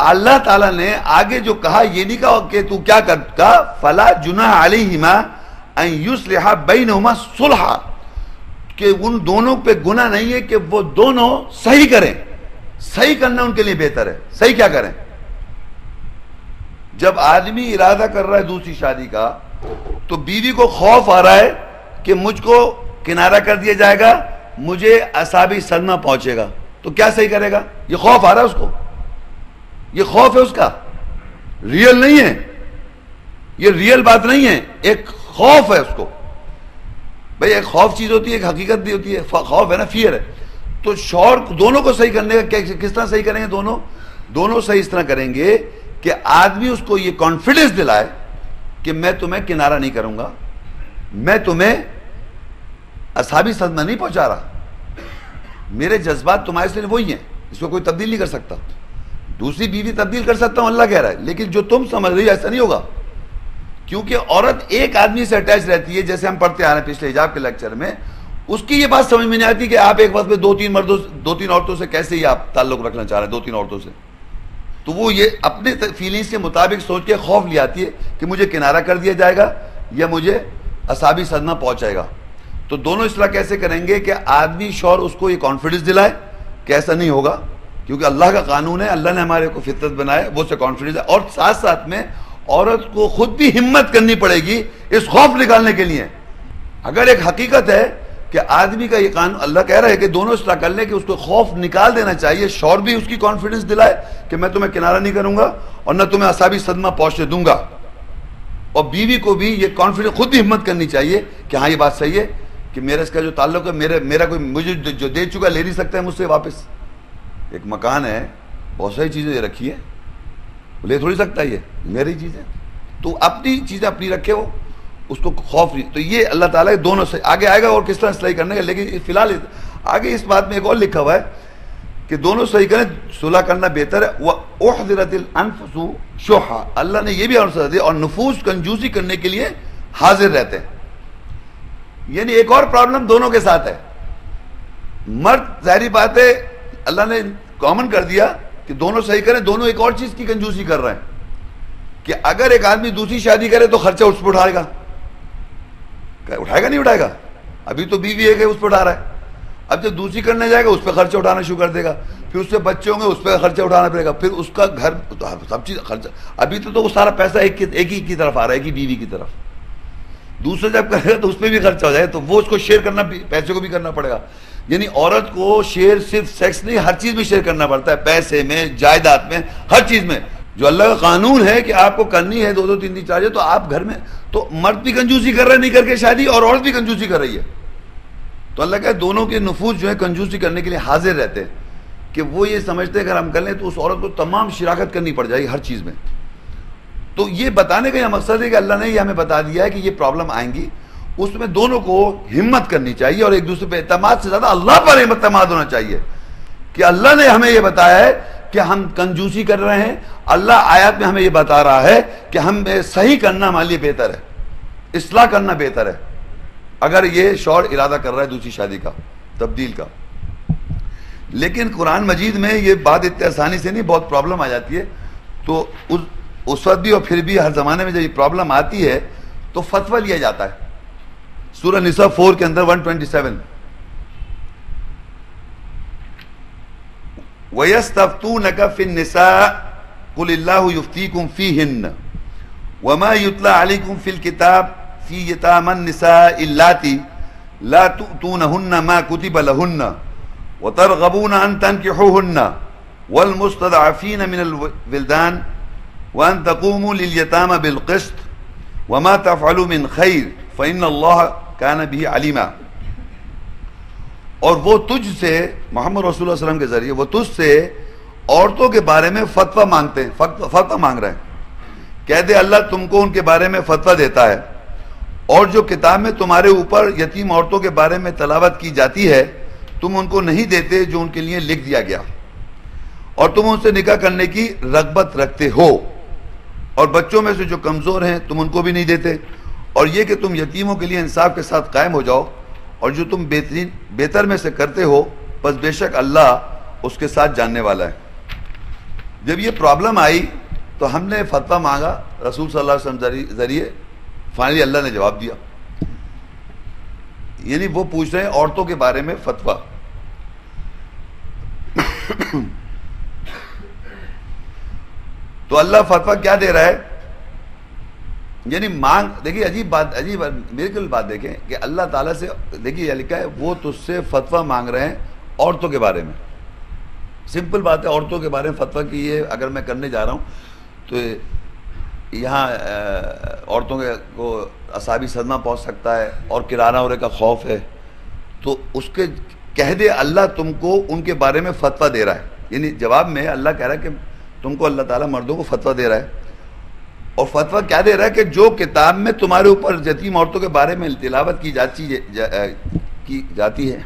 اللہ تعالیٰ نے آگے جو کہا یہ نہیں کہا کہ تو کیا کہا فلا جناح علیہما ان یصلح بینہما صلحا، کہ ان دونوں پہ گناہ نہیں ہے کہ وہ دونوں صحیح کریں. صحیح کرنا ان کے لیے بہتر ہے. صحیح کیا کریں؟ جب آدمی ارادہ کر رہا ہے دوسری شادی کا تو بیوی کو خوف آ رہا ہے کہ مجھ کو کنارہ کر دیا جائے گا، مجھے اعصابی صدمہ پہنچے گا، تو کیا صحیح کرے گا؟ یہ خوف آ رہا ہے اس کو، یہ خوف ہے اس کا، ریئل نہیں ہے، یہ ریئل بات نہیں ہے، ایک خوف ہے اس کو. بھئی ایک خوف چیز ہوتی ہے، ایک حقیقت بھی ہوتی ہے. خوف ہے نا، فیئر ہے. تو شوہر دونوں کو صحیح کرنے کا کس طرح صحیح کریں گے؟ دونوں صحیح اس طرح کریں گے کہ آدمی اس کو یہ کانفیڈنس دلائے کہ میں تمہیں کنارہ نہیں کروں گا، میں تمہیں اعصابی صدمہ نہیں پہنچا رہا، میرے جذبات تمہارے سے وہی ہیں، اس کو کوئی تبدیل نہیں کر سکتا. دوسری بیوی تبدیل کر سکتا ہوں، اللہ کہہ رہا ہے، لیکن جو تم سمجھ رہی ہو ایسا نہیں ہوگا. کیونکہ عورت ایک آدمی سے اٹیچ رہتی ہے، جیسے ہم پڑھتے آ رہے ہیں پچھلے حجاب کے لیکچر میں، اس کی یہ بات سمجھ میں نہیں آتی کہ آپ ایک وقت میں دو تین عورتوں سے کیسے ہی آپ تعلق رکھنا چاہ رہے ہیں، 2-3 عورتوں سے. تو وہ یہ اپنے فیلنگز کے مطابق سوچ کے خوف لے آتی ہے کہ مجھے کنارہ کر دیا جائے گا یا مجھے اعصابی صدمہ پہنچائے گا. تو دونوں اصلاح کیسے کریں گے کہ آدمی شوہر اس کو یہ کانفیڈنس دلائے کہ ایسا نہیں ہوگا، کیونکہ اللہ کا قانون ہے، اللہ نے ہمارے کو فطرت بنایا، وہ سے کانفیڈنس ہے. اور ساتھ ساتھ میں عورت کو خود بھی ہمت کرنی پڑے گی اس خوف نکالنے کے لیے. اگر ایک حقیقت ہے کہ آدمی کا یہ قانون، اللہ کہہ رہا ہے کہ دونوں اصلاح کر لیں کہ اس کو خوف نکال دینا چاہیے، شوہر بھی اس کی کانفیڈنس دلائے کہ میں تمہیں کنارہ نہیں کروں گا اور نہ تمہیں اعصابی صدمہ پہنچنے دوں گا، اور بیوی کو بھی یہ کانفیڈنس خود بھی ہمت کرنی چاہیے کہ ہاں یہ بات صحیح ہے کہ میرا اس کا جو تعلق ہے، میرا کوئی مجھے جو دے چکا لے نہیں سکتا ہے مجھ سے واپس. ایک مکان ہے، بہت ساری چیزیں رکھی ہے، لے تھوڑی سکتا ہے، یہ میری چیز ہے. تو اپنی چیزیں اپنی رکھے، وہ اس کو خوف نہیں. تو یہ اللہ تعالیٰ کے دونوں سے آگے آئے گا اور کس طرح صحیح کرنے کا. لیکن فی الحال آگے اس بات میں ایک اور لکھا ہوا ہے کہ دونوں صحیح کریں، صلح کرنا بہتر ہے. وَأُحْضِرَتِ الْأَنفُسُ شُحَّ، اللہ نے یہ بھی عرض دیا، اور نفوس کنجوسی کرنے کے لیے حاضر رہتے ہیں. یعنی ایک اور پرابلم دونوں کے ساتھ ہے. مرد ظاہری بات ہے اللہ نے کامن کر دیا کہ دونوں صحیح کریں، دونوں ایک اور چیز کی کنجوسی کر رہے ہیں کہ اگر ایک آدمی دوسری شادی کرے تو خرچہ اس پہ اٹھائے گا. اٹھائے گا نہیں اٹھائے گا؟ ابھی تو بیوی ہے کہ اس پہ اٹھا رہا ہے، اب جب دوسری کرنے جائے گا اس پہ خرچہ اٹھانا شروع کر دے گا، پھر اس سے بچے ہوں گے اس پہ خرچہ اٹھانا پڑے گا، پھر اس کا گھر سب چیز خرچہ. ابھی تو وہ سارا پیسہ ایک ہی کی طرف آ رہا ہے، ایک ہی بیوی کی طرف. دوسرا جب کرے گا تو اس پہ بھی خرچہ ہو جائے تو وہ اس کو شیئر کرنا، پیسے کو بھی کرنا پڑے گا. یعنی عورت کو شیئر صرف سیکس نہیں، ہر چیز میں شیئر کرنا پڑتا ہے، پیسے میں، جائیداد میں، ہر چیز میں. جو اللہ کا قانون ہے کہ آپ کو کرنی ہے 2-2 3 چارجیں، تو آپ گھر میں تو مرد بھی کنجوسی کر رہے نہیں کر کے شادی، اور عورت بھی کنجوسی کر رہی ہے. تو اللہ کہے دونوں کے نفوس جو ہے کنجوسی کرنے کے لیے حاضر رہتے ہیں کہ وہ یہ سمجھتے ہیں اگر ہم کر لیں تو اس عورت کو تمام شراکت کرنی پڑ جائے گی ہر چیز میں. تو یہ بتانے کا یہ مقصد ہے کہ اللہ نے یہ ہمیں بتا دیا ہے کہ یہ پرابلم آئیں گی، اس میں دونوں کو ہمت کرنی چاہیے، اور ایک دوسرے پہ اعتماد سے زیادہ اللہ پر اعتماد ہونا چاہیے کہ اللہ نے ہمیں یہ بتایا ہے کہ ہم کنجوسی کر رہے ہیں، اللہ آیات میں ہمیں یہ بتا رہا ہے کہ ہم صحیح کرنا ہمارے لیے بہتر ہے، اصلاح کرنا بہتر ہے اگر یہ شوہر ارادہ کر رہا ہے دوسری شادی کا، تبدیل کا. لیکن قرآن مجید میں یہ بات اتنی آسانی سے نہیں، بہت پرابلم آ جاتی ہے. تو اس وقت بھی اور پھر بھی ہر زمانے میں جب یہ پرابلم آتی ہے تو فتویٰ لیا جاتا ہے. سورہ نساء 4 کے اندر 127 وَيَسْتَفْتُونَكَ فِي النِّسَاءِ قُلِ اللَّهُ يُفْتِيكُمْ فِيهِنَّ وَمَا يُتْلَى عَلَيْكُمْ فِي الْكِتَابِ فِي يَتَامَى النِّسَاءِ اللَّاتِي لَا تُؤْتُونَهُنَّ مَا كُتِبَ لَهُنَّ وَتَرْغَبُونَ أَن تَنكِحُوهُنَّ وَالْمُسْتَضْعَفِينَ مِنَ الْوِلْدَانِ وَأَن تَقُومُوا لِلْيَتَامَى بِالْقِسْطِ وَمَا تَفْعَلُوا مِنْ خَيْرٍ فَإِنَّ اللَّهَ كَانَ بِهِ عَلِيمًا. اور وہ تجھ سے، محمد رسول اللہ علیہ وسلم کے ذریعے وہ تجھ سے عورتوں کے بارے میں فتویٰ مانگتے ہیں، فتویٰ مانگ رہے ہیں. کہہ دے اللہ تم کو ان کے بارے میں فتویٰ دیتا ہے، اور جو کتاب میں تمہارے اوپر یتیم عورتوں کے بارے میں تلاوت کی جاتی ہے تم ان کو نہیں دیتے جو ان کے لیے لکھ دیا گیا، اور تم ان سے نکاح کرنے کی رغبت رکھتے ہو، اور بچوں میں سے جو کمزور ہیں تم ان کو بھی نہیں دیتے، اور یہ کہ تم یتیموں کے لیے انصاف کے ساتھ قائم ہو جاؤ، اور جو تم بہتر میں سے کرتے ہو بس بے شک اللہ اس کے ساتھ جاننے والا ہے. جب یہ پرابلم آئی تو ہم نے فتویٰ مانگا رسول صلی اللہ علیہ وسلم ذریعے، فائنلی اللہ نے جواب دیا. یعنی وہ پوچھ رہے ہیں عورتوں کے بارے میں فتویٰ. تو اللہ فتویٰ کیا دے رہا ہے؟ یعنی مانگ، دیکھیے عجیب بات، عجیب بالکل بات دیکھیں کہ اللہ تعالیٰ سے، دیکھیے یہ لکھا ہے وہ تجھ سے فتویٰ مانگ رہے ہیں عورتوں کے بارے میں. سمپل بات ہے، عورتوں کے بارے میں فتویٰ کی یہ اگر میں کرنے جا رہا ہوں تو یہاں عورتوں کو اعصابی صدمہ پہنچ سکتا ہے اور کرانہ ہونے کا خوف ہے، تو اس کے کہہ دے اللہ تم کو ان کے بارے میں فتویٰ دے رہا ہے. یعنی جواب میں اللہ کہہ رہا ہے کہ تم کو اللہ تعالیٰ مردوں کو فتویٰ دے رہا ہے. اور فتویٰ کیا دے رہا ہے کہ جو کتاب میں تمہارے اوپر یتیم عورتوں کے بارے میں تلاوت کی جاتی ہے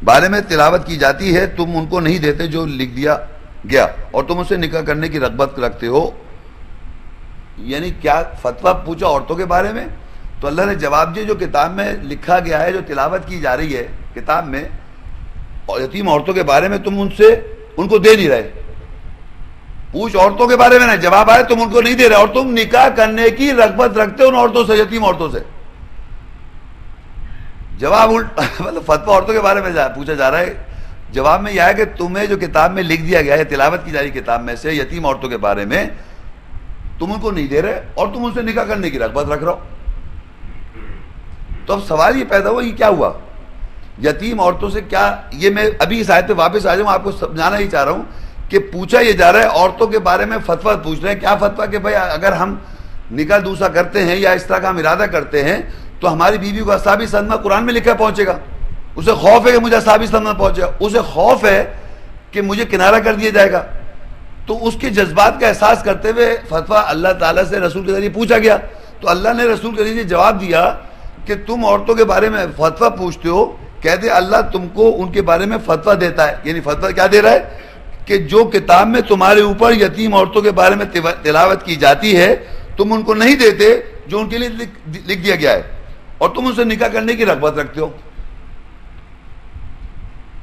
بارے میں تلاوت کی جاتی ہے تم ان کو نہیں دیتے جو لکھ دیا گیا، اور تم اسے نکاح کرنے کی رغبت رکھتے ہو. یعنی کیا فتویٰ پوچھا عورتوں کے بارے میں، تو اللہ نے جواب دیا جو کتاب میں لکھا گیا ہے، جو تلاوت کی جا رہی ہے کتاب میں یتیم عورتوں کے بارے میں، تم ان کو دے نہیں رہے. پوچھ عورتوں کے بارے میں نہیں، جواب آئے تم ان کو نہیں دے رہے اور تم نکاح کرنے کی رغبت رکھتے ان عورتوں سے، یتیم عورتوں سے. جواب مطلب فتویٰ عورتوں کے بارے میں پوچھا جا رہا ہے، جواب میں یہ ہے کہ تمہیں جو کتاب میں لکھ دیا گیا ہے تلاوت کی جا رہی کتاب میں سے یتیم عورتوں کے بارے میں، تم ان کو نہیں دے رہے اور تم ان سے نکاح کرنے کی رغبت رکھ رہے ہو. تو اب سوال یہ پیدا ہوا، یہ کیا ہوا؟ یتیم عورتوں سے کیا، یہ میں ابھی اس آیت پہ واپس آ جاؤں، آپ کو سمجھانا ہی چاہ رہا ہوں کہ پوچھا یہ جا رہا ہے عورتوں کے بارے میں فتویٰ پوچھ رہے ہیں. کیا فتویٰ؟ کہ بھائی اگر ہم نکاح دوسرا کرتے ہیں یا اس طرح کا ہم ارادہ کرتے ہیں تو ہماری بیوی کو اعصابی صدمہ قرآن میں لکھا پہنچے گا. اسے خوف ہے کہ مجھے اعصابی صدمہ پہنچے گا، اسے خوف ہے کہ مجھے کنارہ کر دیا جائے گا. تو اس کے جذبات کا احساس کرتے ہوئے فتویٰ اللہ تعالیٰ سے رسول کے ذریعے پوچھا گیا. تو اللہ نے رسول کے ذریعے جواب دیا کہ تم عورتوں کے بارے میں فتویٰ پوچھتے ہو، کہتے اللہ تم کو ان کے بارے میں فتویٰ دیتا ہے. یعنی فتویٰ کیا دے رہا ہے کہ جو کتاب میں تمہارے اوپر یتیم عورتوں کے بارے میں تلاوت کی جاتی ہے تم ان کو نہیں دیتے جو ان کے لیے لکھ دیا گیا ہے، اور تم ان سے نکاح کرنے کی رغبت رکھتے ہو.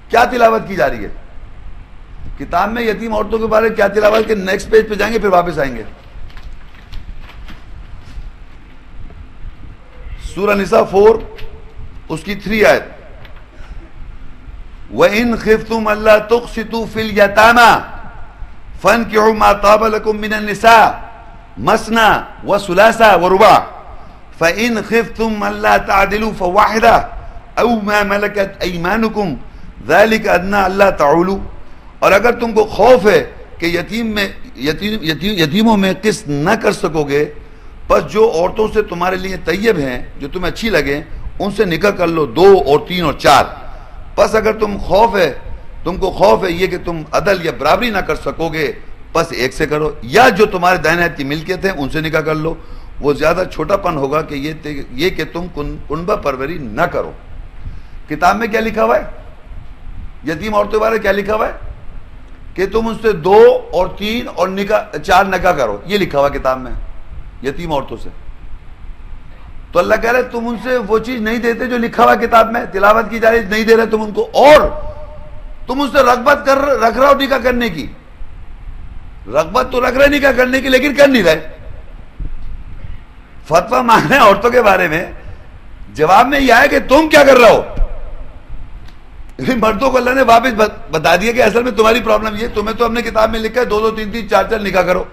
کیا تلاوت کی جا رہی ہے کتاب میں یتیم عورتوں کے بارے میں؟ کیا تلاوت کے نیکسٹ پیج پہ جائیں گے پھر واپس آئیں گے. سورہ نساء 4 اس کی 3 آیت، وَإِنْ خِفْتُمْ أَلَّا تُقْسِطُوا فِي الْيَتَامَى فَانكِحُوا مَا طَابَ لَكُم مِّنَ النِّسَاءِ مَثْنَىٰ وَثُلَاثَ وَرُبَاعَ فَإِنْ خِفْتُمْ أَلَّا تَعْدِلُوا فَوَاحِدَةً أَوْ مَا مَلَكَتْ أَيْمَانُكُمْ ذَلِكَ أَدْنَىٰ أَلَّا تَعُولُوا. اور اگر تم کو خوف ہے کہ یتیموں میں قسط نہ کر سکو گے، بس جو عورتوں سے تمہارے لیے طیب ہیں، جو تمہیں اچھی لگیں، ان سے نکاح کر لو، 2 اور 3 اور 4. بس اگر تم کو خوف ہے یہ کہ تم عدل یا برابری نہ کر سکو گے، بس ایک سے کرو، یا جو تمہارے دائیں ہاتھ کی ملکیت ہیں ان سے نکاح کر لو. وہ زیادہ چھوٹا پن ہوگا کہ یہ کہ تم کنبہ پروری نہ کرو. کتاب میں کیا لکھا ہوا ہے؟ یتیم عورتوں کے بارے میں کیا لکھا ہوا ہے کہ تم ان سے 2 اور 3 اور 4 نکاح کرو. یہ لکھا ہوا کتاب میں یتیم عورتوں سے. تو اللہ کہہ رہے تم ان سے وہ چیز نہیں دیتے جو لکھا ہوا کتاب میں تلاوت کی جا رہی، نہیں دے رہے تم ان کو، اور تم ان سے رغبت رکھ رہے ہو نکاح کرنے کی. رغبت تو رکھ رہے نکاح کرنے کی لیکن کر نہیں رہے. فتویٰ مانگ رہے ہیں عورتوں کے بارے میں، جواب میں یہ ہے کہ تم کیا کر رہے ہو. مردوں کو اللہ نے واپس بتا دیا کہ اصل میں تمہاری پرابلم یہ، تمہیں تو ہم نے کتاب میں لکھا ہے 2 3 3 4 4 نکاح کرو.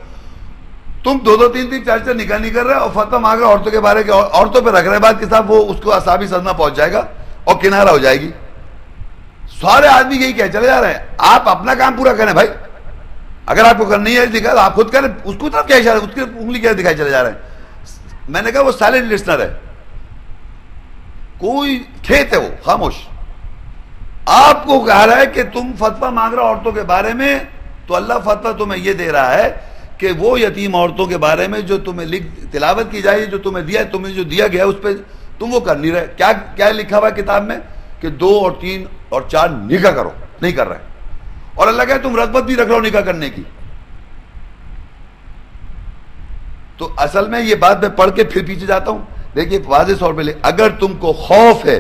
تم 2 3 3 4 4 نکاح نہیں کر رہے اور فتویٰ مانگ رہے عورتوں کے بارے کے، عورتوں پہ رکھ رہے بات کے ساتھ، وہ اس کو اعصابی صدمہ پہنچ جائے گا اور کنارہ ہو جائے گی. سارے آدمی یہی کہہ چلے جا رہے ہیں. آپ اپنا کام پورا کریں بھائی، اگر آپ کو کرنی ہے دکھا آپ خود کریں. اس کو طرف کیا اشارہ، اس کی انگلی کیا دکھائی چلے جا رہے ہیں. میں نے کہا وہ سائلنٹ لسنر ہے، کوئی کھیت ہے وہ خاموش. آپ کو کہہ رہا ہے کہ تم فتویٰ مانگ رہے عورتوں کے بارے میں، تو اللہ فتویٰ تمہیں یہ دے رہا ہے کہ وہ یتیم عورتوں کے بارے میں جو تمہیں تلاوت کی جائے، جو تمہیں دیا، تمہیں جو دیا گیا اس پہ تم وہ کر نہیں رہے. کیا لکھا ہوا ہے کتاب میں کہ 2 اور 3 اور 4 نکاح کرو، نہیں کر رہے. اور اللہ کہے تم رغبت بھی رکھ رہے ہو نکاح کرنے کی. تو اصل میں یہ بات میں پڑھ کے پھر پیچھے جاتا ہوں. دیکھیے واضح طور پہ اگر تم کو خوف ہے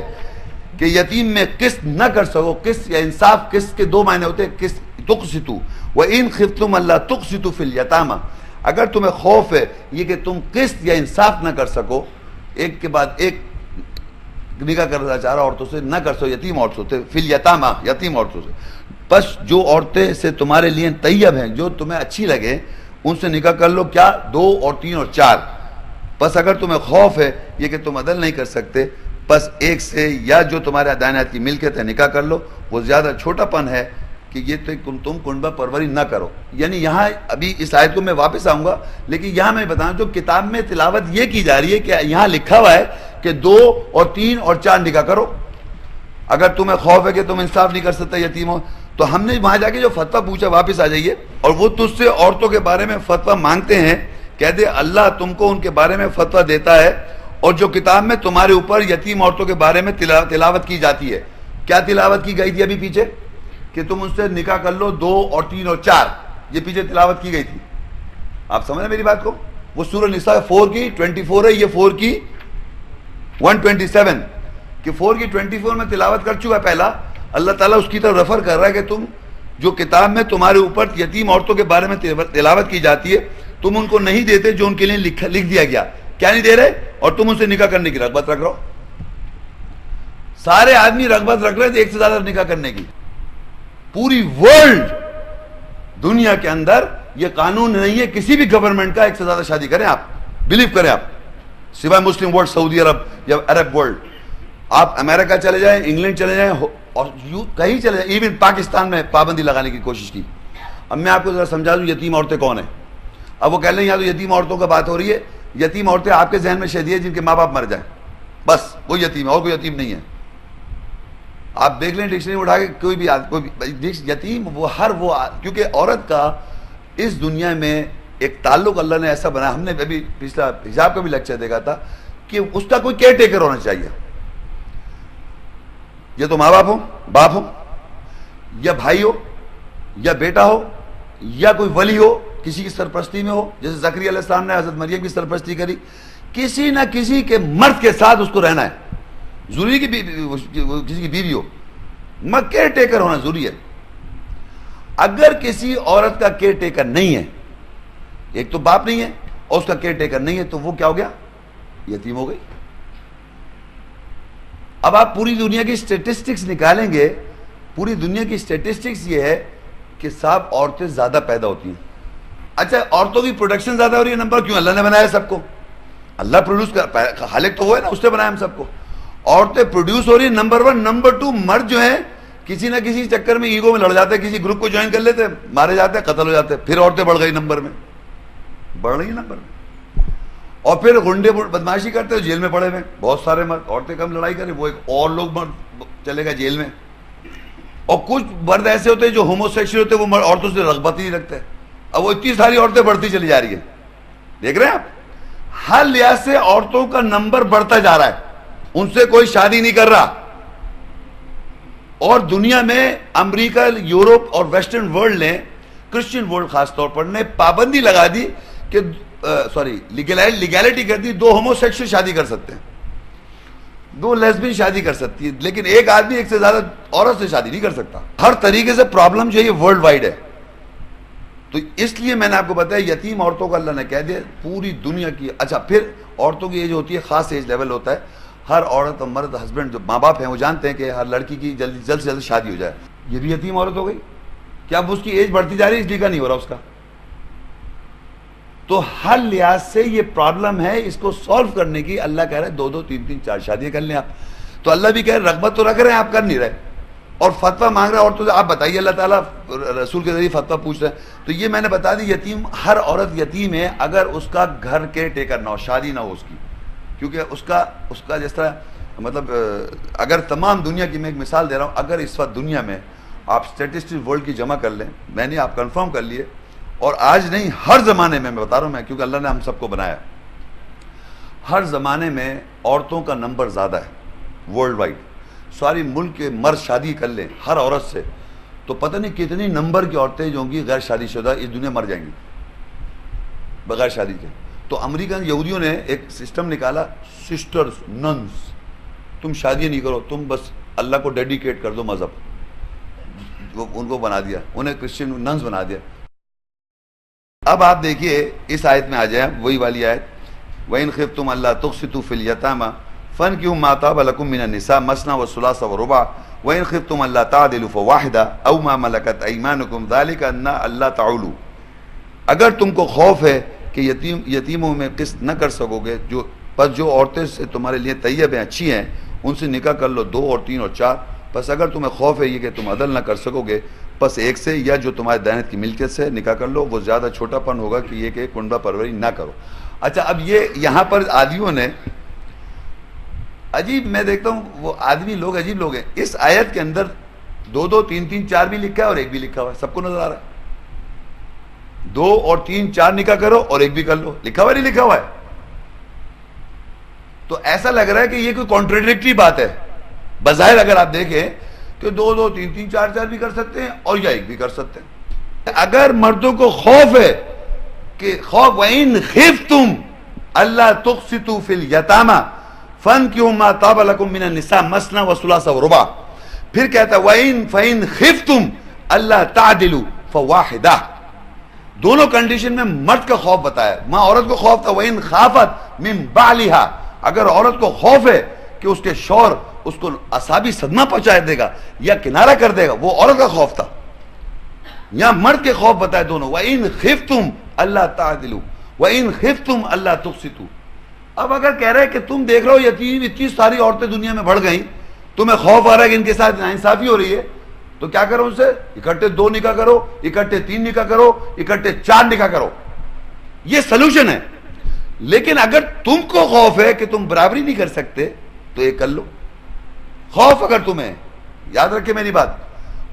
کہ یتیم میں قسط نہ کر سکو. قسط یا انصاف, قسط کے دو معنی ہوتے ہیں. قسط تقسطوا وَإِن خِفْتُمْ أَلَّا تُقْسِطُوا فِي الْيَتَامَى, اگر تمہیں خوف ہے یہ کہ تم قسط یا انصاف نہ کر سکو, ایک کے بعد ایک نکاح کرنا چاہ رہا عورتوں سے نہ کر سکو, یتیم عورتوں سے, فی الیتامہ, یتیم عورتوں سے, بس جو عورتیں سے تمہارے لیے طیب ہیں, جو تمہیں اچھی لگے, ان سے نکاح کر لو. کیا؟ 2 اور 3 اور 4. بس اگر تمہیں خوف ہے یہ کہ تم عدل نہیں کر سکتے, بس ایک سے یا جو تمہارے دائنات کی ملکیت ہے نکاح کر لو. وہ زیادہ چھوٹا پن ہے کہ یہ تم کنبہ پروری نہ کرو. یعنی یہاں ابھی اس آیت کو میں واپس آؤں گا, لیکن یہاں میں بتاؤں جو کتاب میں تلاوت یہ کی جا رہی ہے کہ یہاں لکھا ہوا ہے کہ 2 اور 3 اور 4 نکاح کرو. اگر تمہیں خوف ہے کہ تم انصاف نہیں کر سکتے یتیموں, تو ہم نے وہاں جا کے جو فتویٰ پوچھا, واپس آ جائیے, اور وہ تجھ سے عورتوں کے بارے میں فتویٰ مانگتے ہیں, کہتے اللہ تم کو ان کے بارے میں فتویٰ دیتا ہے, اور جو کتاب میں تمہارے اوپر یتیم عورتوں کے بارے میں تلاوت کی جاتی ہے. کیا تلاوت کی گئی تھی ابھی پیچھے؟ کہ تم ان سے نکاح کر لو 2 اور 3 اور 4, یہ پیچھے تلاوت کی گئی تھی. آپ سمجھ رہے میری بات کو؟ وہ سورہ نساء 4 کی 24 ہے, یہ 4 کی 127, کہ 4 کی 24 میں تلاوت کر چکا پہلا. اللہ تعالیٰ اس کی طرف ریفر کر رہا ہے کہ تم جو کتاب میں تمہارے اوپر یتیم عورتوں کے بارے میں تلاوت کی جاتی ہے, تم ان کو نہیں دیتے جو ان کے لیے لکھ دیا گیا. کیا نہیں دے رہے؟ اور تم ان سے نکاح کرنے کی رغبت رکھ رہے ہو. سارے آدمی رغبت رکھ رہے تھے ایک سے زیادہ نکاح کرنے کی. پوری ورلڈ دنیا کے اندر یہ قانون نہیں ہے کسی بھی گورنمنٹ کا ایک سے زیادہ شادی کریں. آپ بلیو کریں, آپ سوائے مسلم ورلڈ, سعودی عرب یا عرب ورلڈ, آپ امریکہ چلے جائیں, انگلینڈ چلے جائیں, اور کہیں چلے جائیں, ایون پاکستان میں پابندی لگانے کی کوشش کی. اب میں آپ کو ذرا سمجھا دوں یتیم عورتیں کون ہیں. اب وہ کہہ لیں یہاں تو یتیم عورتوں کا بات ہو رہی ہے. یتیم عورتیں آپ کے ذہن میں شہدی ہے جن کے ماں باپ مر جائیں, بس وہ یتیم ہے, اور کوئی یتیم نہیں ہے. آپ دیکھ لیں ڈکشنری اٹھا کے, کوئی بھی یتیم وہ کیونکہ عورت کا اس دنیا میں ایک تعلق اللہ نے ایسا بنا, ہم نے ابھی پچھلا حجاب کا بھی لیکچر دیکھا تھا, کہ اس کا کوئی کیئر ٹیکر ہونا چاہیے. یا تو ماں باپ ہو, یا بھائی ہو, یا بیٹا ہو, یا کوئی ولی ہو, کسی کی سرپرستی میں ہو, جیسے زکریا علیہ السلام نے حضرت مریم کی سرپرستی کری. کسی نہ کسی کے مرد کے ساتھ اس کو رہنا ہے, ضروری کہ کسی کی بیوی ہو, مگر کیئر ٹیکر ہونا ضروری ہے. اگر کسی عورت کا کیئر ٹیکر نہیں ہے, ایک تو باپ نہیں ہے اور اس کا کیئر ٹیکر نہیں ہے, تو وہ کیا ہو گیا؟ یتیم ہو گئی. اب آپ پوری دنیا کی سٹیٹسٹکس نکالیں گے, پوری دنیا کی سٹیٹسٹکس یہ ہے کہ صاحب عورتیں زیادہ پیدا ہوتی ہیں. اچھا عورتوں کی پروڈکشن زیادہ ہو رہی ہے, نمبر کیوں؟ اللہ نے بنایا سب کو, اللہ پروڈیوس کر, خالق تو وہ ہے نا, اس نے بنایا ہم سب کو. عورتیں پروڈیوس ہو رہی ہیں, نمبر 1. نمبر 2, مرد جو ہیں کسی نہ کسی چکر میں ایگو میں لڑ جاتے ہیں, کسی گروپ کو جوائن کر لیتے ہیں, مارے جاتے ہیں, قتل ہو جاتے ہیں, پھر عورتیں بڑھ گئی نمبر میں, بڑھ رہی ہیں نمبر میں. اور پھر گنڈے بدماشی کرتے ہیں, جیل میں پڑے ہوئے بہت سارے مرد. عورتیں کم لڑائی کریں, وہ ایک اور لوگ مرد چلے گا جیل میں. اور کچھ مرد ایسے ہوتے ہیں جو ہومو سیکشل ہوتے ہیں, وہ عورتوں سے رغبت ہی نہیں رکھتے. اب وہ اتنی ساری عورتیں بڑھتی چلی جا رہی ہیں, دیکھ رہے ہیں آپ, ہر لحاظ سے عورتوں کا نمبر بڑھتا جا رہا ہے, ان سے کوئی شادی نہیں کر رہا. اور دنیا میں امریکہ, یورپ اور ویسٹرن ورلڈ نے, کرسچن ورلڈ خاص طور پر, نے پابندی لگا دی کہ لیگیلٹی کر دی, 2 ہومو سیکشل شادی کر سکتے ہیں, 2 لیسبین شادی کر سکتی ہے, لیکن ایک آدمی ایک سے زیادہ عورت سے شادی نہیں کر سکتا. ہر طریقے سے پرابلم جو ہے یہ ورلڈ وائڈ ہے. تو اس لیے میں نے آپ کو بتایا یتیم عورتوں کو اللہ نے کہہ دیا پوری دنیا کی. اچھا پھر عورتوں کی ایج ہوتی ہے, خاص ایج لیول ہوتا ہے. ہر عورت اور مرد, ہسبینڈ جو ماں باپ ہیں وہ جانتے ہیں کہ ہر لڑکی کی جلد سے جلد شادی ہو جائے. یہ بھی یتیم عورت ہو گئی. کیا اب اس کی ایج بڑھتی جا رہی ہے, اس لیے کا نہیں ہو رہا اس کا. تو ہر لحاظ سے یہ پرابلم ہے, اس کو سالو کرنے کی اللہ کہہ رہا ہے 2 2 3 3 4 شادیاں کر لیں آپ. تو اللہ بھی کہہ رہے رغبت تو رکھ رہے ہیں, آپ کر نہیں رہے, اور فتویٰ مانگ رہے ہیں عورتوں سے. آپ بتائیے, اللہ تعالیٰ رسول کے ذریعے فتویٰ پوچھ رہے ہیں. تو یہ میں نے بتا دی, یتیم, ہر عورت یتیم ہے اگر اس کا گھر کے ٹیکر نہ ہو, شادی نہ ہو اس کی. کیونکہ اس کا جس طرح مطلب اگر تمام دنیا کی, میں ایک مثال دے رہا ہوں, اگر اس وقت دنیا میں آپ اسٹیٹسٹک ورلڈ کی جمع کر لیں, میں نے آپ کنفرم کر لیے, اور آج نہیں ہر زمانے میں بتا رہا ہوں میں, کیونکہ اللہ نے ہم سب کو بنایا, ہر زمانے میں عورتوں کا نمبر زیادہ ہے ورلڈ وائڈ. ساری ملک کے مرد شادی کر لیں ہر عورت سے, تو پتہ نہیں کتنی نمبر کی عورتیں جو ہوں گی غیر شادی شدہ اس دنیا مر جائیں گی بغیر شادی کے. تو امریکن یہودیوں نے ایک سسٹم نکالا, سسٹرز, ننس, تم شادی نہیں کرو, تم بس اللہ کو ڈیڈیکیٹ کر دو مذہب. وہ ان کو بنا دیا, انہیں کرسچن ننز بنا دیا. اب آپ دیکھیے اس آیت میں آ جائیں, وہی والی آیت, وَإِنْ خِفْتُمْ أَلَّا تُقْسِطُوا فِي الْيَتَامَى فَانكِحُوا مَا طَابَ لَكُم مِّنَ النِّسَاءِ مَثْنَىٰ وَثُلَاثَ وَرُبَاعَ وَإِنْ خِفْتُمْ أَلَّا تَعْدِلُوا فَوَاحِدَةً أَوْ مَا مَلَكَتْ أَيْمَانُكُمْ ذَلِكَ أَدْنَىٰ أَلَّا تَعُولُوا. اگر تم کو خوف ہے کہ یتیموں میں قسط نہ کر سکو گے, جو عورتیں سے تمہارے لیے طیب ہیں, اچھی ہیں, ان سے نکاح کر لو 2 اور 3 اور 4. بس اگر تمہیں خوف ہے یہ کہ تم عدل نہ کر سکو گے, بس ایک سے یا جو تمہارے دینت کی ملکیت سے نکاح کر لو. وہ زیادہ چھوٹا پن ہوگا کہ یہ کہ کنبہ پروری نہ کرو. اچھا, اب یہ یہاں پر آدمیوں نے عجیب, میں دیکھتا ہوں وہ آدمی لوگ عجیب لوگ ہیں. اس آیت کے اندر 2 2 3 3 4 بھی لکھا ہے اور 1 بھی لکھا ہوا ہے, سب کو نظر آ رہا ہے. 2 اور 3 4 نکاح کرو اور 1 بھی کر لو, لکھا ہوا نہیں لکھا ہوا ہے. تو ایسا لگ رہا ہے کہ یہ کوئی کانٹراڈکٹری بات ہے بظاہر. اگر آپ دیکھیں کہ 2 2 3 3 4 4 بھی کر سکتے ہیں اور یا 1 بھی کر سکتے ہیں. اگر مردوں کو خوف ہے کہ خوف, وَإِنْ خِفْتُمْ أَلَّا تُقْسِطُوا فِي الْيَتَامَى فَانكِحُوا مَا طَابَ لَكُم مِّنَ النِّسَاءِ مَثْنَىٰ وَثُلَاثَ وَرُبَاعَ. پھر کہتا ہے فَإِنْ خِفْتُمْ أَلَّا تَعْدِلُوا فَوَاحِدَةً. دونوں کنڈیشن میں مرد کا خوف بتایا. وہاں عورت کو خوف تھا وَإِنْ خَافَتْ مِنْ بَعْلِهَا. اگر عورت کو خوف ہے کہ اس کے شوہر اس کو اعصابی صدمہ پہنچا دے گا یا کنارہ کر دے گا, وہ عورت کا خوف تھا. یہاں مرد کے خوف بتائے دونوں, وَإِنْ خِفْتُمْ أَلَّا تَعْدِلُوا وَإِنْ خِفْتُمْ أَلَّا تُقْسِطُوا. اب اگر کہہ رہے کہ تم دیکھ رہے ہو یتیم اتنی ساری عورتیں دنیا میں بڑھ گئیں, تمہیں خوف آ رہا ہے کہ ان کے ساتھ ناانصافی ہو رہی ہے, تو کیا کرو ان سے اکٹھے 2 نکاح کرو, اکٹھے 3 نکاح کرو, اکٹھے 4 نکاح کرو. یہ سلوشن ہے. لیکن اگر تم کو خوف ہے کہ تم برابری نہیں کر سکتے تو یہ کر لو. خوف اگر تمہیں, یاد رکھے میری بات,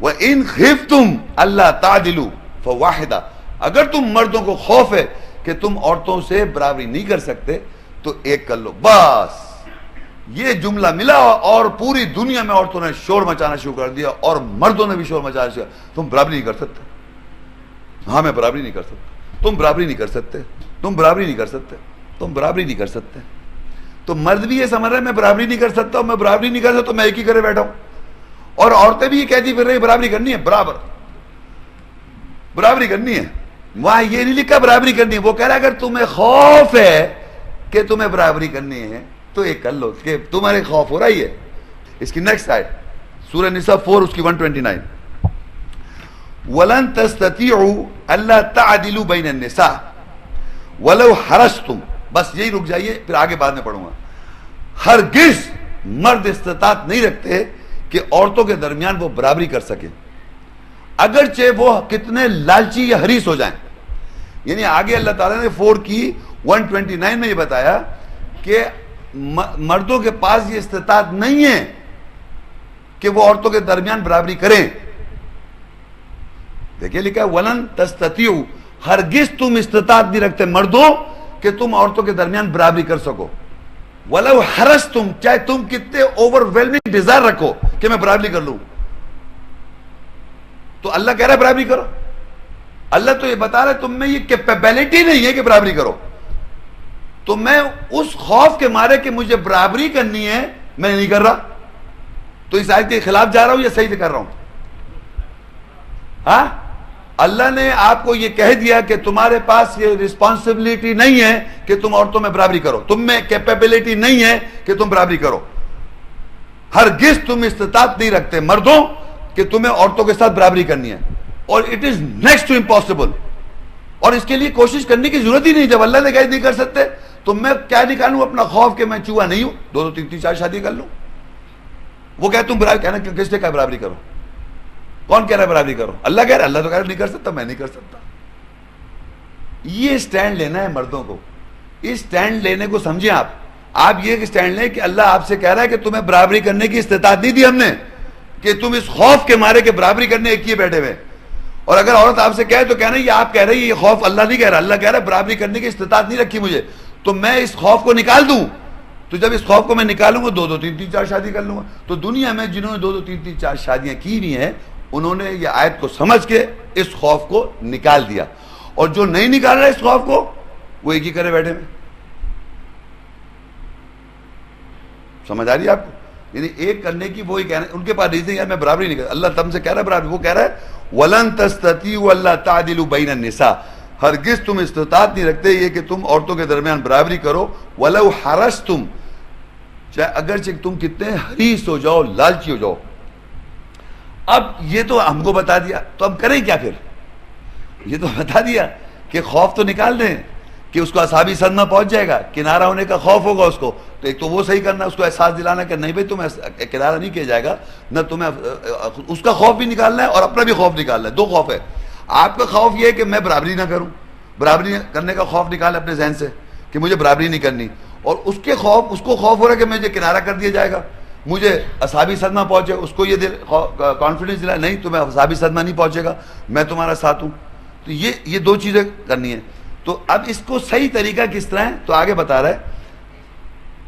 وَإِنْ خِفْتُمْ أَلَّا تَعْدِلُوا فَوَاحِدَةً. اگر تم مردوں کو خوف ہے کہ تم عورتوں سے برابری نہیں کر سکتے تو 1 کر لو. بس یہ جملہ ملا اور پوری دنیا میں عورتوں نے شور مچانا شروع کر دیا اور مردوں نے بھی شور مچانا شروع کیا. تم برابری نہیں کر سکتے, ہاں میں برابری نہیں کر سکتا, تم برابری نہیں کر سکتے, تم برابری نہیں کر سکتے, تم برابری نہیں کر سکتے. تو مرد بھی یہ سمجھ رہے ہیں میں برابری نہیں کر سکتا, میں برابری نہیں کر سکتا تو میں ایک ہی کرے بیٹھا ہوں. اور عورتیں بھی یہ کہتی پھر رہی برابری کرنی ہے, برابری کرنی ہے. وہاں یہ نہیں لکھا برابری کرنی ہے, وہ کہہ رہا اگر تمہیں خوف ہے کہ تمہیں برابری کرنی ہے تو یہ کر لو کہ تمہارے خوف ہو رہی ہے. اس کی نیکسٹ آیت سورہ نساء 4 اس کی 129, وَلَن تَسْتَطِيعُوا أَلَّا تَعْدِلُوا بَيْنَ النِّسَاءِ وَلَوْ حَرَصْتُمْ. بس یہی رک جائیے, پھر آگے بعد میں پڑھوں گا. ہرگز مرد استطاعت نہیں رکھتے کہ عورتوں کے درمیان وہ برابری کر سکے, اگرچہ وہ کتنے لالچی یا حریص ہو جائیں. یعنی آگے اللہ تعالیٰ نے 4 کی 129 میں یہ بتایا کہ مردوں کے پاس یہ استطاعت نہیں ہے کہ وہ عورتوں کے درمیان برابری کریں. دیکھیں لکھا ہے وَلَن تَسْتَطِيعُوا, ہرگز تم استطاعت نہیں رکھتے مردوں کہ تم عورتوں کے درمیان برابری کر سکو. وَلَوْ حَرَصْتُمْ, چاہے تم کتنے اوور ویلمنگ ڈیزائر رکھو کہ میں برابری کر لوں. تو اللہ کہہ رہا ہے برابری کرو. اللہ تو یہ بتا رہا ہے تم میں یہ کیپیبلٹی نہیں ہے کہ برابری کرو. تو میں اس خوف کے مارے کہ مجھے برابری کرنی ہے میں نہیں کر رہا. تو اس آیت کے خلاف جا رہا ہوں یا صحیح سے کر رہا ہوں؟ ہاں, اللہ نے آپ کو یہ کہہ دیا کہ تمہارے پاس یہ رسپانسبلٹی نہیں ہے کہ تم عورتوں میں برابری کرو, تم میں کیپیبلٹی نہیں ہے کہ تم برابری کرو. ہرگز تم استطاعت نہیں رکھتے مردوں کہ تمہیں عورتوں کے ساتھ برابری کرنی ہے, اور it is next to impossible. اور اس کے لیے کوشش کرنے کی ضرورت ہی نہیں. جب اللہ نے کہا نہیں کر سکتے تو میں کیا نکالوں اپنا خوف کہ میں چوہا نہیں ہوں, 2 2 3 3 4 شادی کر لوں. وہ کہتے تم برابری, کہنا کس نے کہا برابری کرو؟ کون کہہ رہا ہے برابری کرو؟ اللہ کہہ رہا ہے. اللہ تو کہہ رہا نہیں کر سکتا, میں نہیں کر سکتا. یہ سٹینڈ لینا ہے مردوں کو. اس سٹینڈ لینے کو سمجھیں آپ یہ سٹینڈ لیں کہ اللہ آپ سے کہہ رہا ہے کہ تمہیں برابری کرنے کی استطاعت نہیں دی ہم نے, کہ تم اس خوف کے مارے کہ برابری کرنے ایک ہی بیٹھے ہوئے. اور اگر عورت آپ سے کہے تو کہنا یہ آپ کہہ رہے ہیں, یہ خوف اللہ نہیں کہہ رہا. اللہ کہہ رہا ہے برابری کرنے کی استطاعت نہیں رکھی مجھے, تو میں اس خوف کو نکال دوں. تو جب اس خوف کو میں نکالوں گا 2 2 3 3 4 شادی کر لوں گا. تو دنیا میں جنہوں نے 2 2 3 3 4 شادیاں کی بھی ہیں انہوں نے یہ آیت کو سمجھ کے اس خوف کو نکال دیا, اور جو نہیں نکال رہا اس خوف کو وہ ایک ہی کرے بیٹھے میں. سمجھ آ رہی ہے آپ کو؟ یعنی ایک کرنے کی وہی کہہ رہے ہیں، ان کے پاس ریزن یار میں برابری نہیں کرتا. اللہ تم سے کہہ رہا ہے برابری، وہ کہہ رہا ہے وَلَن تَسْتَطِيعُوا أَلَّا تَعْدِلُوا بَيْنَ النِّسَاءِ، ہرگز تم استطاعت نہیں رکھتے یہ کہ تم عورتوں کے درمیان برابری کرو. وَلَوْ حَرَصْتُمْ، چاہے اگرچہ تم کتنے حریص ہو جاؤ، لالچی ہو جاؤ. اب یہ تو ہم کو بتا دیا، تو ہم کریں کیا پھر؟ یہ تو بتا دیا کہ خوف تو نکال دیں کہ اس کو اصحابی صدمہ پہنچ جائے گا، کنارہ ہونے کا خوف ہوگا اس کو، تو ایک تو وہ صحیح کرنا، اس کو احساس دلانا کہ نہیں بھائی تمہیں کنارہ نہیں کیا جائے گا، نہ تمہیں اس کا خوف بھی نکالنا ہے اور اپنا بھی خوف نکالنا ہے. دو خوف ہے. آپ کا خوف یہ ہے کہ میں برابری نہ کروں، برابری کرنے کا خوف نکالیں اپنے ذہن سے کہ مجھے برابری نہیں کرنی، اور اس کو خوف ہو رہا ہے کہ مجھے کنارہ کر دیا جائے گا، مجھے اصحابی صدمہ پہنچے. اس کو یہ کانفیڈنس دلا نہیں تمہیں اصحابی صدمہ نہیں پہنچے گا، میں تمہارا ساتھ ہوں. تو یہ دو چیزیں کرنی ہیں. تو اب اس کو صحیح طریقہ کس طرح ہے تو آگے بتا رہا ہے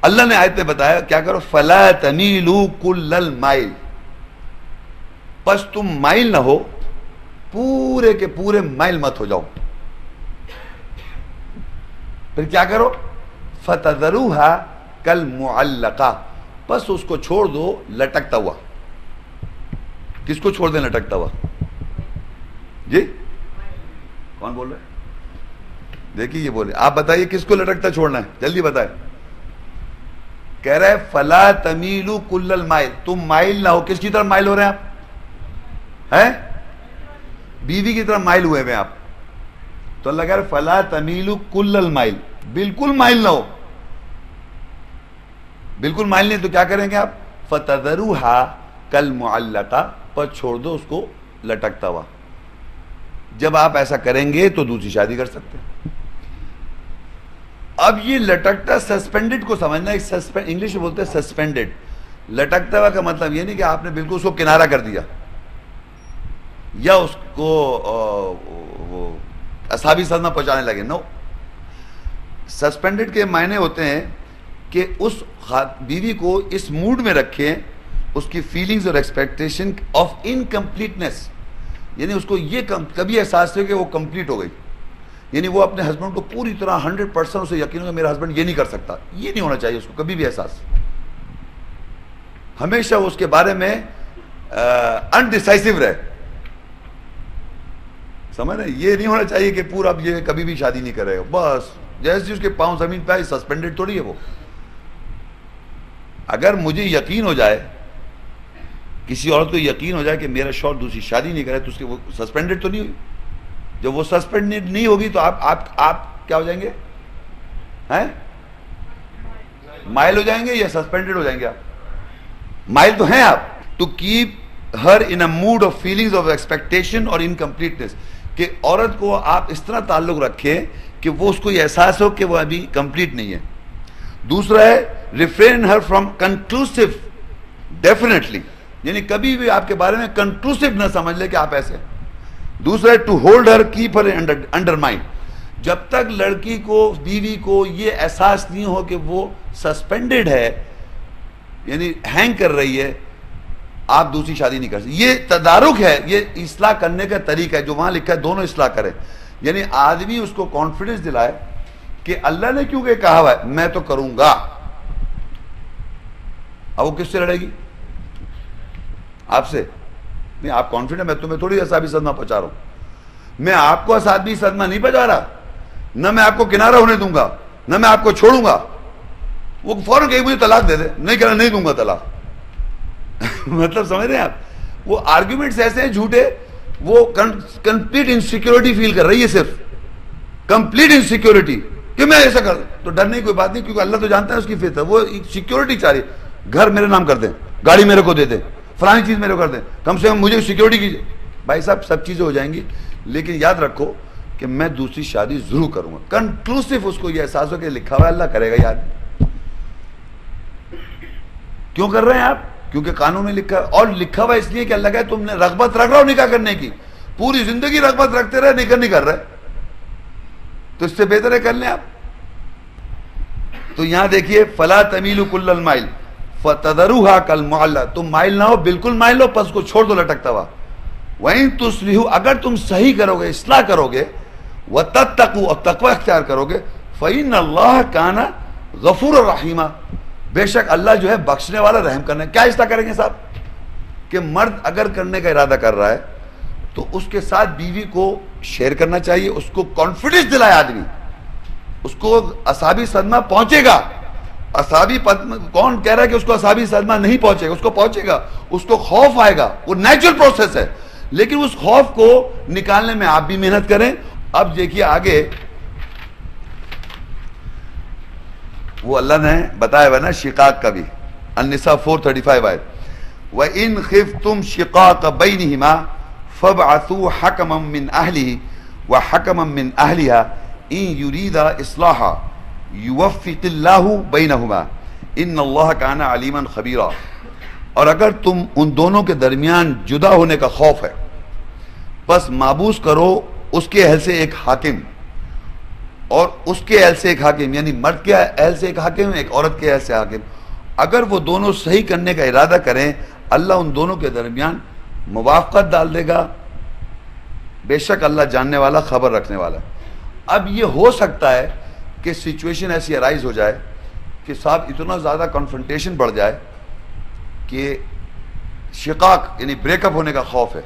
اللہ نے آیت میں بتایا کیا کرو، فَلَا تَمِيلُوا كُلَّ الْمَائِلِ، پس تم مائل نہ ہو، پورے کے پورے مائل مت ہو جاؤ. پھر کیا کرو، فَتَذَرُوهَا كَالْمُعَلَّقَةِ، پس اس کو چھوڑ دو لٹکتا ہوا. کس کو چھوڑ دیں لٹکتا ہوا؟ جی کون بول رہے ہیں؟ دیکھیے یہ بولے، آپ بتائیے کس کو لٹکتا چھوڑنا ہے، جلدی بتائیں. کہہ رہے فلا تمیلوا کل المائل، تم مائل نہ ہو. کس کی طرف مائل ہو رہے ہیں آپ؟ ہیں بیوی کی طرف مائل ہوئے ہیں آپ. تو اللہ کہہ رہے فلا تمیلوا کل المائل، بالکل مائل نہ ہو. بالکل مائل نہیں تو کیا کریں گے آپ؟ فتذروها کالمعلقہ، پر چھوڑ دو اس کو لٹکتا ہوا. جب آپ ایسا کریں گے تو دوسری شادی کر سکتے ہیں. اب یہ لٹکتا سسپینڈڈ کو سمجھنا، انگلش میں بولتے ہیں سسپینڈڈ. لٹکتا ہوا کا مطلب یہ نہیں کہ آپ نے بالکل اس کو کنارہ کر دیا یا اس کو اصحابی صدمہ پہنچانے لگے. نو، سسپینڈڈ کے معنی ہوتے ہیں کہ اس بیوی کو اس موڈ میں رکھیں، اس کی فیلنگز اور ایکسپیکٹیشن آف انکمپلیٹنس، یعنی اس کو یہ کبھی احساس ہو کہ وہ کمپلیٹ ہو گئی. یعنی وہ اپنے ہسبینڈ کو پوری طرح 100% اسے یقین ہوگا میرا ہسبینڈ یہ نہیں کر سکتا، یہ نہیں ہونا چاہیے اس کو کبھی بھی احساس. ہمیشہ اس کے بارے میں انڈیسائسو رہے. سمجھ رہے؟ یہ نہیں ہونا چاہیے کہ پورا یہ کبھی بھی شادی نہیں کرے گا، بس جیسے اس کے پاؤں زمین پہ آئے سسپینڈڈ تھوڑی ہے وہ. اگر مجھے یقین ہو جائے، کسی عورت کو یقین ہو جائے کہ میرا شوہر دوسری شادی نہیں کرے تو اس کے وہ سسپینڈڈ تو نہیں ہوئی. جب وہ سسپینڈڈ نہیں ہوگی تو آپ کیا ہو جائیں گے؟ ہیں مائل ہو جائیں گے یا سسپینڈڈ ہو جائیں گے؟ آپ مائل تو ہیں آپ. To keep her in a mode of feelings of expectation اور انکمپلیٹنس، کہ عورت کو آپ اس طرح تعلق رکھیں کہ وہ اس کو یہ احساس ہو کہ وہ ابھی کمپلیٹ نہیں ہے. دوسرا ہے refrain Hare from conclusive definitely, یعنی کبھی بھی آپ کے بارے میں کنکلوسو نہ سمجھ لے کہ آپ ایسے. دوسرا ہے to hold her keep her under mind, جب تک لڑکی کو بیوی کو یہ احساس نہیں ہو کہ وہ سسپینڈڈ ہے، یعنی ہینگ کر رہی ہے، آپ دوسری شادی نہیں کر سکتے. یہ تدارک ہے، یہ اصلاح کرنے کا طریقہ ہے جو وہاں لکھا ہے دونوں اصلاح کریں. یعنی آدمی اس کو کانفیڈنس دلائے کہ اللہ نے کیونکہ کہا ہوا ہے میں تو کروں گا. اب وہ کس سے لڑے گی؟ آپ سے نہیں. آپ کانفیڈنٹ، میں تمہیں تھوڑی اصحابی صدمہ پہنچا رہا ہوں، میں آپ کو اصحابی صدمہ نہیں پہنچا رہا، نہ میں آپ کو کنارہ ہونے دوں گا، نہ میں آپ کو چھوڑوں گا. وہ فوراً کہیں مجھے طلاق دے دے، نہیں کہنا نہیں دوں گا طلاق. مطلب سمجھ رہے ہیں آپ؟ وہ آرگیومنٹس ایسے ہیں جھوٹے. وہ کمپلیٹ انسیکیورٹی فیل کر رہی ہے، صرف کمپلیٹ انسیکیورٹی کہ میں ایسا کر. تو ڈرنے کی کوئی بات نہیں، کیونکہ اللہ تو جانتا ہے اس کی فطرت. وہ سیکیورٹی چاہ رہی، گھر میرے نام کر دیں، گاڑی میرے کو دے دیں، فلانی چیز میرے کو کر دیں، کم سے کم مجھے سیکیورٹی کیجیے. بھائی صاحب سب چیزیں ہو جائیں گی، لیکن یاد رکھو کہ میں دوسری شادی ضرور کروں گا. کنکلوسو اس کو یہ احساس ہو کہ لکھا ہوا ہے اللہ کرے گا. یاد کیوں کر رہے ہیں آپ؟ کیونکہ قانون میں لکھا ہے، اور لکھا ہوا اس لیے کہ اللہ کہے تم نے رغبت رکھ رہا ہو نکاح کرنے کی، پوری زندگی رغبت رکھتے رہے، نکاح نہیں کر رہے، تو اس سے بہتر ہے کر لیں آپ. تو یہاں دیکھیے فلا تمیلوا کل المائل فتذروها کالمعلقہ، تم مائل نہ ہو، بالکل مائل ہو، پس کو چھوڑ دو لٹکتا ہوا. وَإِن تُصْلِحُوا، اگر تم صحیح کرو گے، اصلاح کرو گے، وَتَتَّقُوا، اور تقوی اختیار کرو گے، فَإِنَّ اللَّهَ كَانَ غَفُورًا رَحِيمًا، بے شک اللہ جو ہے بخشنے والا رحم کرنے. کیا اس طرح کریں گے صاحب کہ مرد اگر کرنے کا ارادہ کر رہا ہے تو اس کے ساتھ بیوی کو شیئر کرنا چاہیے, اس کو کانفیڈنس دلائے آدمی, اس کو اعصابی صدمہ پہنچے گا. کون کہہ رہا ہے کہ اس کو اعصابی صدمہ نہیں پہنچے گا؟ اس کو پہنچے گا, اس کو خوف آئے گا, وہ نیچرل پروسیس ہے, لیکن اس خوف کو نکالنے میں آپ بھی محنت کریں. اب دیکھیے آگے وہ اللہ نے بتایا ہوا نا شقاق کا بھی, النساء 435 آیت, وَإِنْ خِفْتُمْ شِقَاقَ بَيْنِهِمَا فَابْعَثُوا حَكَمًا مِّنْ أَهْلِهِ وَحَكَمًا مِّنْ أَهْلِهَا إِنْ يُرِيدَا إِصْلَاحًا يُوَفِّقِ اللَّهُ بَيْنَهُمَا إِنَّ اللَّهَ كَانَ عَلِيمًا خَبِيرًا. اور اگر تم ان دونوں کے درمیان جدا ہونے کا خوف ہے بس مابوس کرو اس کے اہل سے ایک حاکم اور اس کے اہل سے ایک حاکم, یعنی مرد کے اہل سے ایک حاکم, ایک عورت کے اہل سے حاکم. اگر وہ دونوں صحیح کرنے کا ارادہ کریں اللہ ان دونوں کے درمیان موافقت ڈال دے گا. بے شک اللہ جاننے والا, خبر رکھنے والا. اب یہ ہو سکتا ہے کہ سچویشن ایسی ارائز ہو جائے کہ صاحب اتنا زیادہ کنفرنٹیشن بڑھ جائے کہ شقاق یعنی بریک اپ ہونے کا خوف ہے.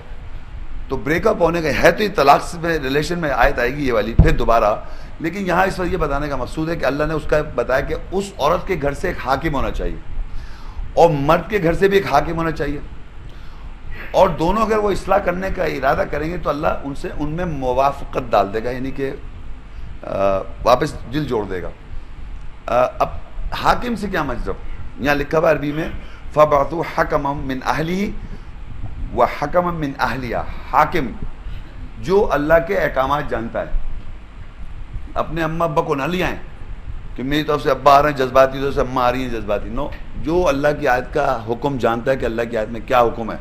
تو بریک اپ ہونے کا ہے تو یہ طلاق میں ریلیشن میں آیت آئے گی یہ والی پھر دوبارہ, لیکن یہاں اس وقت یہ بتانے کا مقصود ہے کہ اللہ نے اس کا بتایا کہ اس عورت کے گھر سے ایک حاکم ہونا چاہیے اور مرد کے گھر سے بھی ایک حاکم ہونا چاہیے, اور دونوں اگر وہ اصلاح کرنے کا ارادہ کریں گے تو اللہ ان میں موافقت ڈال دے گا, یعنی کہ واپس دل جوڑ دے گا. اب حاکم سے کیا مطلب, یہاں لکھا ہوا عربی میں فَبْعَثُوا حَكَمًا مِّنْ أَهْلِهِ وَحَكَمًا مِّنْ أَهْلِهَا. حاکم جو اللہ کے احکامات جانتا ہے, اپنے اماں ابا کو نہ لے آئیں کہ میری طرف سے ابا آ رہے ہیں جذباتی, طرف سے اماں آ رہی ہیں جذباتی. نو, جو اللہ کی آیت کا حکم جانتا ہے کہ اللہ کی آیت میں کیا حکم ہے,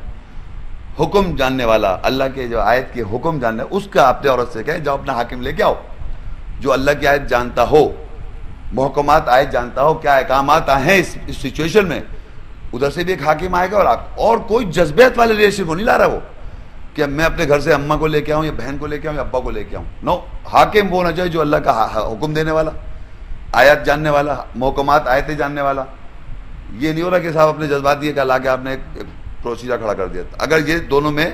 حکم جاننے والا, اللہ کے جو آیت کے حکم جاننے, اس کا اپنے عورت سے کہیں جاؤ اپنا حاکم لے کے آؤ جو اللہ کی آیت جانتا ہو, محکمات آیت جانتا ہو, کیا احکامات ہیں اس سچویشن میں. ادھر سے بھی ایک حاکم آئے گا اور کوئی جذبیت والے ریلیشن کو نہیں لا رہا وہ کہ میں اپنے گھر سے اماں کو لے کے آؤں یا بہن کو لے کے آؤں یا ابا کو لے کے آؤں. نو, حاکم وہ ہونا چاہیے جو اللہ کا حکم دینے والا, آیات جاننے والا, محکمات آیتیں جاننے والا. یہ نہیں ہو رہا کہ صاحب اپنے جذبات یہ کہ لا کے آپ نے ایک پروسیجر کھڑا کر دیا. اگر یہ دونوں میں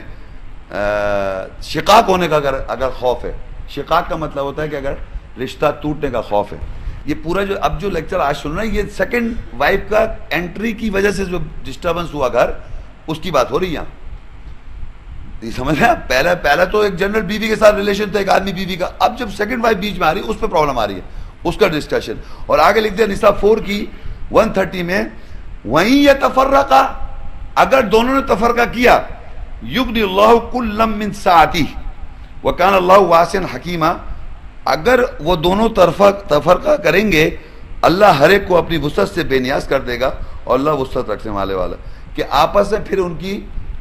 شقاق ہونے کا اگر خوف ہے, شقاق کا مطلب ہوتا ہے کہ اگر رشتہ ٹوٹنے کا خوف ہے. یہ پورا جو اب جو لیکچر آج سن رہے ہیں یہ سیکنڈ وائف کا انٹری کی وجہ سے جو ڈسٹربنس ہوا گھر, اس کی بات ہو رہی ہے یہاں. سمجھ رہے ہیں, پہلا تو ایک جنرل بیوی کے ساتھ ریلیشن تھا, ایک آدمی بیوی کا. اب جب سیکنڈ وائف بیچ میں آ رہی ہے اس پہ پرابلم آ رہی ہے, اس کا ڈسکشن. اور آگے لکھتے ہیں نساء 4 کی 130 میں وہیں یتفرقا, اگر دونوں نے تفرقہ کیا یغنی اللہ کلا من سعتہ وکان اللہ واسعا حکیما, اگر وہ دونوں تفرقہ کریں گے اللہ ہر ایک کو اپنی وسعت سے بے نیاز کر دے گا, اور اللہ وسعت رکھنے والے والا کہ آپس میں پھر ان کی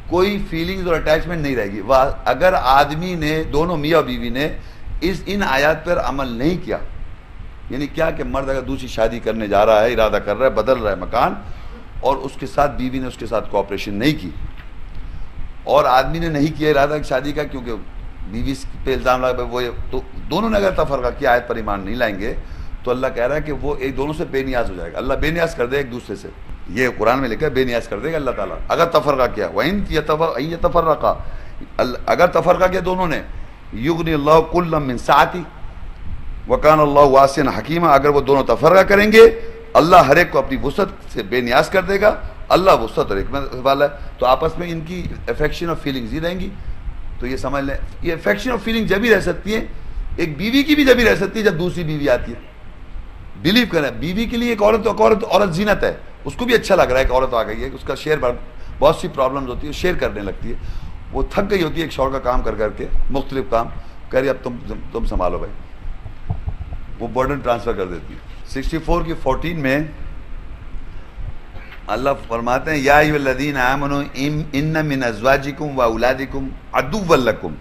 کوئی فیلنگز اور اٹیچمنٹ نہیں رہے گی. اگر آدمی نے, دونوں میاں بیوی نے ان آیات پر عمل نہیں کیا, یعنی کیا کہ مرد اگر دوسری شادی کرنے جا رہا ہے, ارادہ کر رہا ہے, بدل رہا ہے مکان, اور اس کے ساتھ بیوی نے اس کے ساتھ کوآپریشن نہیں کی, اور آدمی نے نہیں کیا ارادہ شادی کا کیونکہ بیوی پہ الزام لگا, وہ تو دونوں نے اگر تفرقہ کیا آیت پر ایمان نہیں لائیں گے تو اللہ کہہ رہا ہے کہ وہ ایک دونوں سے بے نیاز ہو جائے گا. اللہ بے نیاز کر دے ایک دوسرے سے, یہ قرآن میں لکھا ہے بے نیاز کر دے گا اللہ تعالیٰ اگر تفرقہ کیا. وَإِن يَتَفَرَّقَا, اگر تفرقہ کیا دونوں نے, یغنی اللہ کلا من سعتہ وکان اللہ واسعا حکیما, اگر وہ دونوں تفرقہ کریں گے اللہ ہر ایک کو اپنی وسعت سے بے نیاز کر دے گا, اللہ وسعت اور حکمت والا ہے. تو آپس میں ان کی افیکشن اور فیلنگز ہی رہیں گی. تو یہ سمجھ لیں یہ افیکشن اور فیلنگ جب ہی رہ سکتی ہے, ایک بیوی کی بھی جب ہی رہ سکتی ہے جب دوسری بیوی آتی ہے. بلیو کریں, بیوی کے لیے ایک عورت زینت ہے, اس کو بھی اچھا لگ رہا ہے کہ عورت آ گئی ہے, اس کا شیئر بہت سی پرابلمز ہوتی ہے, شیئر کرنے لگتی ہے, وہ تھک گئی ہوتی ہے ایک شوہر کا کام کر کے مختلف کام کہہ رہی اب تم سنبھالو بھائی, وہ برڈن ٹرانسفر کر دیتی ہے. 64 کی 14 میں اللہ فرماتے ہیں یا ایھا الذین آمنوا ان من ازواجکم واولادکم عدوا لکم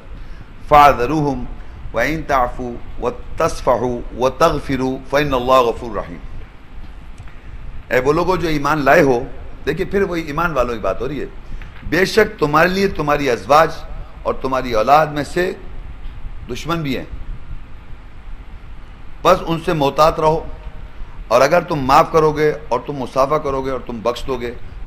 فاحذروہم وَإِن تَعْفُوا وَتَصْفَحُوا وَتَغْفِرُوا فَإِنَّ اللَّهَ غَفُورٌ رَحِيمٌ. اے وہ لوگوں جو ایمان لائے ہو, دیکھیں پھر وہی ایمان والوں کی بات ہو رہی ہے, بے شک تمہارے لیے تمہاری ازواج اور تمہاری اولاد میں سے دشمن بھی ہیں, بس ان سے محتاط رہو. اور اگر تم معاف کرو گے اور تم مصافحہ کرو گے اور تم بخش دو گے